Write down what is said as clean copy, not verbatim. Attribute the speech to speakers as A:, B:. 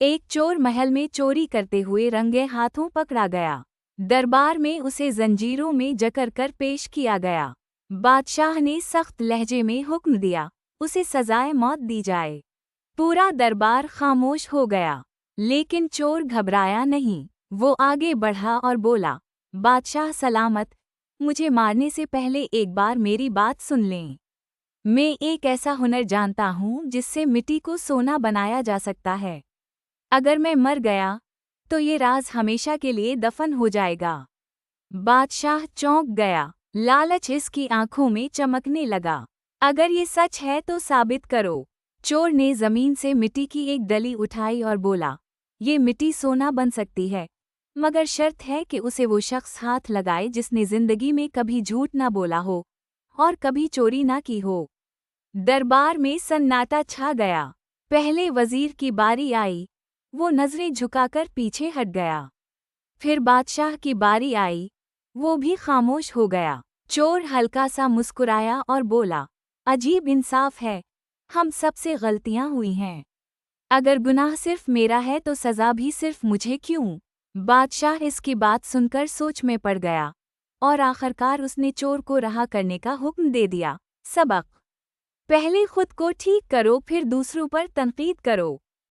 A: एक चोर महल में चोरी करते हुए रंगे हाथों पकड़ा गया। दरबार में उसे जंजीरों में जकड़ कर पेश किया गया। बादशाह ने सख्त लहजे में हुक्म दिया, उसे सजाए मौत दी जाए। पूरा दरबार खामोश हो गया, लेकिन चोर घबराया नहीं। वो आगे बढ़ा और बोला, बादशाह सलामत, मुझे मारने से पहले एक बार मेरी बात सुन लें। मैं एक ऐसा हुनर जानता हूँ जिससे मिट्टी को सोना बनाया जा सकता है। अगर मैं मर गया, तो ये राज हमेशा के लिए दफन हो जाएगा। बादशाह चौंक गया, लालच इसकी आंखों में चमकने लगा। अगर ये सच है तो साबित करो। चोर ने जमीन से मिट्टी की एक डली उठाई और बोला, ये मिट्टी सोना बन सकती है, मगर शर्त है कि उसे वो शख्स हाथ लगाए जिसने जिंदगी में कभी झूठ ना बोला हो और कभी चोरी ना की हो। दरबार में सन्नाटा छा गया। पहले वजीर की बारी आई, वो नजरें झुकाकर पीछे हट गया। फिर बादशाह की बारी आई, वो भी खामोश हो गया। चोर हल्का सा मुस्कुराया और बोला, अजीब इंसाफ है, हम सबसे गलतियां हुई हैं। अगर गुनाह सिर्फ मेरा है तो सजा भी सिर्फ मुझे क्यों? बादशाह इसकी बात सुनकर सोच में पड़ गया और आखिरकार उसने चोर को रहा करने का हुक्म दे दिया। सबक: पहले खुद को ठीक करो, फिर दूसरों पर तनकीद करो।